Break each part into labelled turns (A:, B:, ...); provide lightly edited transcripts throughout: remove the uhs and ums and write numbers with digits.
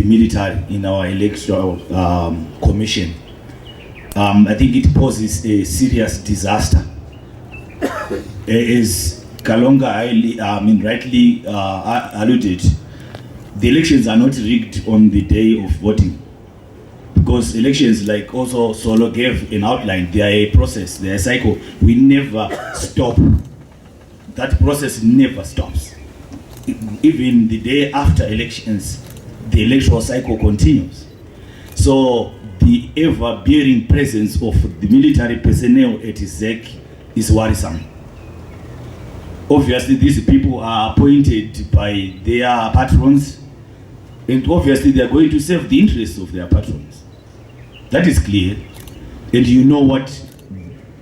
A: military in our electoral commission, I think it poses a serious disaster. As Kalonga rightly alluded, the elections are not rigged on the day of voting, because elections, like also Solo gave an outline, they are a process, they are a cycle. We never stop. That process never stops. Even the day after elections, the electoral cycle continues. So the ever-bearing presence of the military personnel at ZEC is worrisome. Obviously, these people are appointed by their patrons, and obviously they are going to serve the interests of their patrons. That is clear, and you know what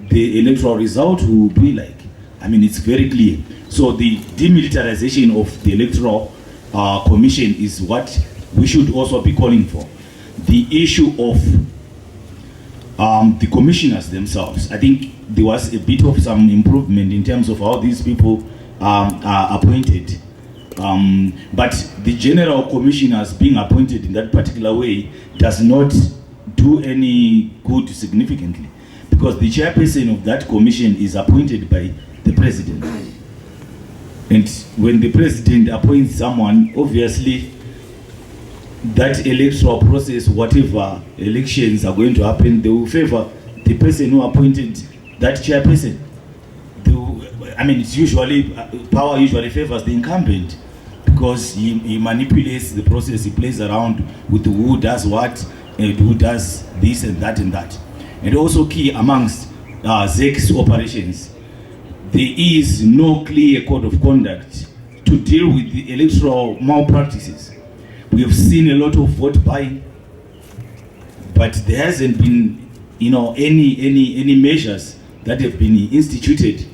A: the electoral result will be like. I mean, it's very clear. So the demilitarization of the electoral commission is what we should also be calling for. The issue of the commissioners themselves, I think there was a bit of some improvement in terms of how these people are appointed. But the general commissioners being appointed in that particular way does not do any good significantly, because the chairperson of that commission is appointed by the president. And when the president appoints someone, obviously that electoral process, whatever elections are going to happen, they will favor the person who appointed that chairperson. I mean, it's usually, power usually favors the incumbent, because he manipulates the process, he plays around with who does what, and who does this and that and that. And also key amongst ZEC's operations, there is no clear code of conduct to deal with the electoral malpractices. We have seen a lot of vote buying, but there hasn't been, any measures that have been instituted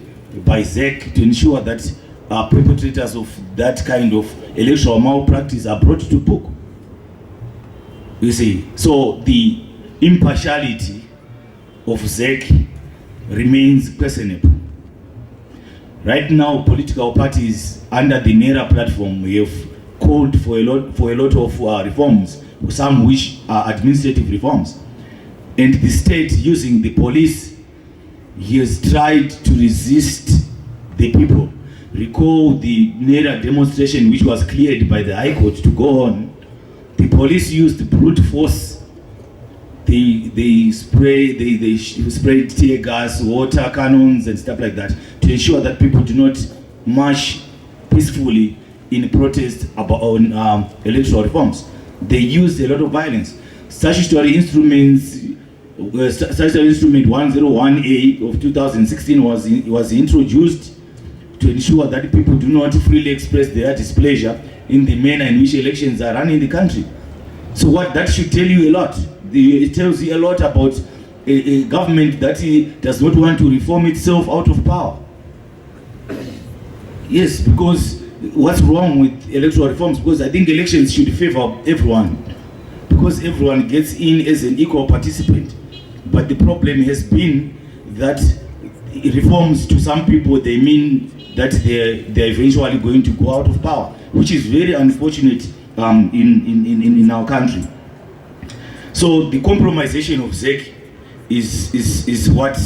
A: by ZEC to ensure that perpetrators of that kind of electoral malpractice are brought to book. You see, so the impartiality of ZEC remains questionable. Right now, political parties under the NERA platform have called for a lot of reforms, some which are administrative reforms. And the state, using the police, has tried to resist the people. Recall the NERA demonstration, which was cleared by the High Court to go on. The police used brute force. They sprayed tear gas, water cannons, and stuff like that to ensure that people do not march peacefully in protest on electoral reforms. They used a lot of violence. Statutory instruments, Statutory Instrument 101A of 2016 was introduced to ensure that people do not freely express their displeasure in the manner in which elections are run in the country. So what that should tell you a lot. It tells you a lot about a government that does not want to reform itself out of power. Yes, because what's wrong with electoral reforms? Because I think elections should favor everyone, because everyone gets in as an equal participant. But the problem has been that reforms to some people, they mean that they're eventually going to go out of power, which is very unfortunate in our country. So the compromisation of ZEC is what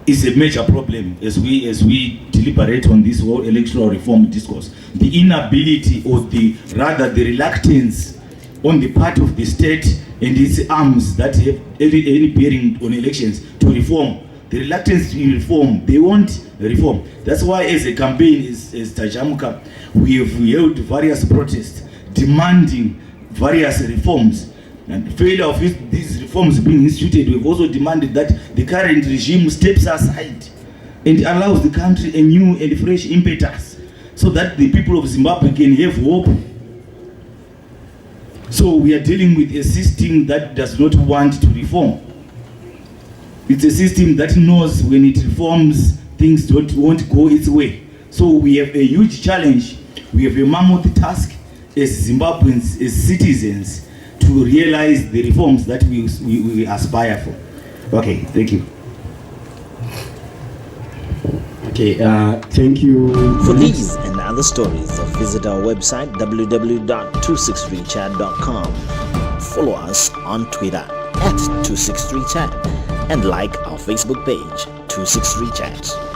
A: is a major problem as we deliberate on this whole electoral reform discourse. The inability, or the reluctance on the part of the state and its arms that have any bearing on elections to reform. The reluctance to reform, they won't reform. That's why, as a campaign, as Tajamuka, we have held various protests demanding various reforms. And failure of these reforms being instituted, we've also demanded that the current regime steps aside and allows the country a new and fresh impetus, so that the people of Zimbabwe can have hope. So we are dealing with a system that does not want to reform. It's a system that knows when it reforms, things won't go its way. So we have a huge challenge. We have a mammoth task as Zimbabweans, as citizens, to realize the reforms that we aspire for. Okay, thank you.
B: Okay, thank you.
C: For these and
B: other stories, visit our website www.263chat.com. Follow us on Twitter @263chat and like our Facebook page 263chat.